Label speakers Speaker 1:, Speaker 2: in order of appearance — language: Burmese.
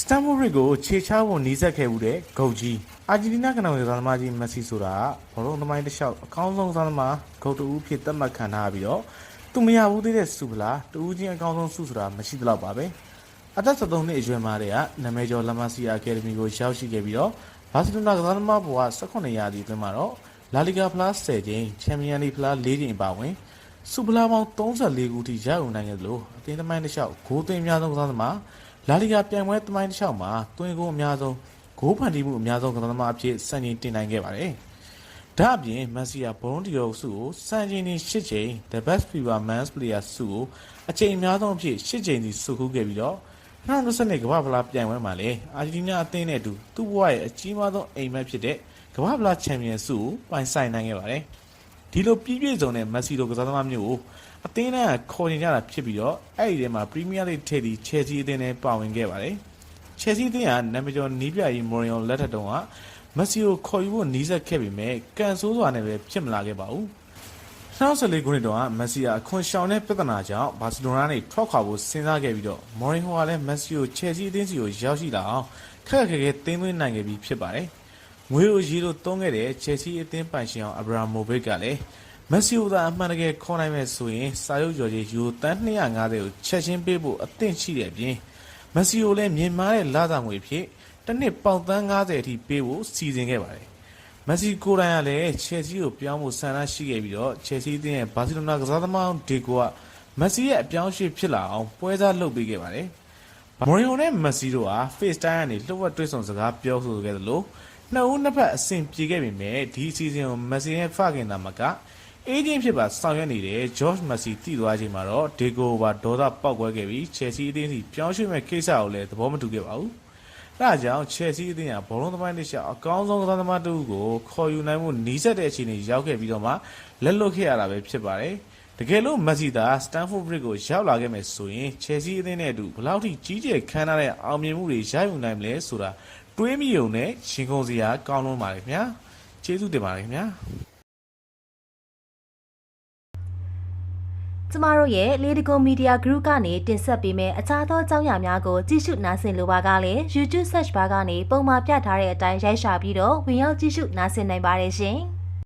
Speaker 1: Stamford Bridge ကိုခြေချဖို့နီးစပ်ခဲ့မှုတဲ့ဂုတ်ကြီးအာဂျင်တီးနားကနောက်သမားကြီးမက်ဆီဆိုတာဘောလုံးသမိုင်းတစ်လျှောက်အကောင်းဆုံးသမားဂုတ်တူဖြစ်သတ်မှတ်ခံထားပြီးတော့သူမရဘူးသေးတဲ့စုဖလားတူးချင်းအကောင်းဆုံးစုဆိုတာမရှိသလောက်ပါပဲအသက်73နှစ်အရွယ်မှာတည်းကနာမည်ကျော်လမစီအကယ်ဒမီကိုရောက်ရှိခဲ့ပြီးတော့ဘာစီလိုနာကစားသမားဘဝ18ရာသီအတွင်းမှာတော့လာလီဂါဖလား10ကြိမ်ချန်ပီယံလိဖလား4ကြိမ်ပါဝင်စုဖလားပေါင်း34ခုထိရယူနိုင်ခဲ့သလိုအသင်းသမိုင်းတစ်လျှောက်ဂိုးသွင်းအများဆုံးကစားသမားလာလီဂါပြိုင်ပွဲသမိုင်းတစ်လျှောက်မှာသွင်းဂိုးအများဆုံးဂိုးဖန်တီးမှုအများဆုံးကစားသမားအဖြစ်စံချိန်တင်နိုင်ခဲ့ပါတယ်။ဒါအပြင်မက်ဆီကဘောလုံးဒီယောစုကိုစံချိန်တင်8ကြိမ် The Best FIFA Men's Player စုကိုအကြိမ်အများဆုံးအဖြစ်8ကြိမ်စီစုခုခဲ့ပြီးတော့2022ကမ္ဘာဖလားပြိုင်ပွဲမှာလည်းအာဂျင်တီးနားအသင်းနဲ့အတူသူ့ဘဝရဲ့အကြီးမားဆုံးအိမ်မက်ဖြစ်တဲ့ကမ္ဘာဖလားချန်ပီယံစုကိုပိုင်ဆိုင်နိုင်ခဲ့ပါတယ်။ဒီလိုပြည့်ပြည့်စုံတဲ့မက်ဆီလိုကစားသမားမျိုးကိုအသင်းနဲ့ခေါ်နေကြတာဖြစ်ပြီးတော့အဲ့ဒီထဲမှာပရီးမီးယားလိထိပ်သီးချယ်ဆီအသင်းနဲ့ပါဝင်ခဲ့ပါတယ်။ချယ်ဆီအသင်းကနာမည်ကျော်နီးပြကြီးမော်ရီယိုလက်ထက်တုန်းကမက်ဆီကိုခေါ်ယူဖို့နီးစပ်ခဲ့ပေမဲ့ကန်ဆိုးစွာနဲ့ပဲဖြစ်မလာခဲ့ပါဘူး။2014ခုနှစ်တုန်းကမက်ဆီကအခွန်ရှောင်တဲ့ပြဿနာကြောင့်ဘာစီလိုနာနဲ့ထွက်ခွာဖို့စဉ်းစားခဲ့ပြီးတော့မော်ရီဟိုကလည်းမက်ဆီကိုချယ်ဆီအသင်းစီကိုရောက်ရှိလာအောင်ခက်ခက်ခဲခဲတင်းသွင်းနိုင်ခဲ့ပြီးဖြစ်ပါတယ်။ငွေလိုရေလိုသုံးခဲ့တဲ့ချယ်ဆီအသင်းပိုင်ရှင်အောင်အဘရာမိုဗစ်ကလည်းမက်ဆီကိုသာအမှန်တကယ်ခေါ်နိုင်မဲ့ဆိုရင်စာရုပ်ကျော်ကြီးယူတန်း250ကိုချက်ချင်းပေးဖို့အသင့်ရှိတဲ့အပြင်မက်ဆီကိုလည်းမြင်မာတဲ့လစာငွေဖြစ်တစ်နှစ်ပေါင်သန်း90အထိပေးဖို့စီစဉ်ခဲ့ပါတယ်။မက်ဆီကိုယ်တိုင်ကလည်းချယ်ဆီကိုပြောင်းဖို့ဆန္ဒရှိခဲ့ပြီးတော့ချယ်ဆီအသင်းရဲ့ဘာစီလိုနာကစားသမားဒီကိုကမက်ဆီရဲ့အပြောင်းအရွှေ့ဖြစ်လာအောင်ပွဲစားလုပ်ပေးခဲ့ပါတယ်။မော်ရီယိုနဲ့မက်ဆီတို့ဟာ FaceTime ကနေလှုပ်ဝက်တွေ့ဆုံစကားပြောဆိုခဲ့သလိုနှစ်ဦးနှစ်ဖက်အဆင်ပြေခဲ့ပေမဲ့ဒီအစီအစဉ်ကိုမက်ဆီရဲ့ဖခင်သားမကအေဂျင့်ဖြစ်ပါဆောင်ရွက်နေတဲ့ George Messi တည်သွားချိန်မှာတော့ဒီကိုပါဒေါသပေါက်ကွဲခဲ့ပြီး Chelsea အသင်းစီပြောင်းရွှေ့မဲ့ကိစ္စကိုလည်းသဘောမတူခဲ့ပါဘူး။ဒါကြောင့် Chelsea အသင်းကဘောလုံးသမိုင်းတစ်လျှောက်အကောင်းဆုံးကစားသမားတစ်ဦးကိုခေါ်ယူနိုင်မှုနီးစပ်တဲ့အခြေအနေရောက်ခဲ့ပြီးတော့မှလက်လွတ်ခဲ့ရတာပဲဖြစ်ပါတယ်။တကယ်လို့ Messi သာ Stamford Bridge ကိုရောက်လာခဲ့မယ်ဆိုရင် Chelsea အသင်းနဲ့အတူဘယ်လောက်ထိကြီးကျယ်ခမ်းနားတဲ့အောင်မြင်မှုတွေရယူနိုင်မလဲဆိုတာတွေးမိုံနဲ့ရှင်ကုန်စရာကောင်းလွန်းပါတယ်ခင်ဗျာ။ကျေးဇူးတင်ပါတယ်ခင်ဗျာ။
Speaker 2: ကျမတို့ရဲ့ Ladigo Media Group ကနေတင်ဆက်ပေးမယ့်အခြားသောအကြောင်းအရာများကိုကြည့်ရှုနားဆင်လိုပါကလည်း YouTube Search Bar ကနေပုံမှာပြထားတဲ့အတိုင်းရိုက်ရှာပြီးတော့ဝင်ရောက်ကြည့်ရှုနားဆင်နိုင်ပါတယ်ရှင်။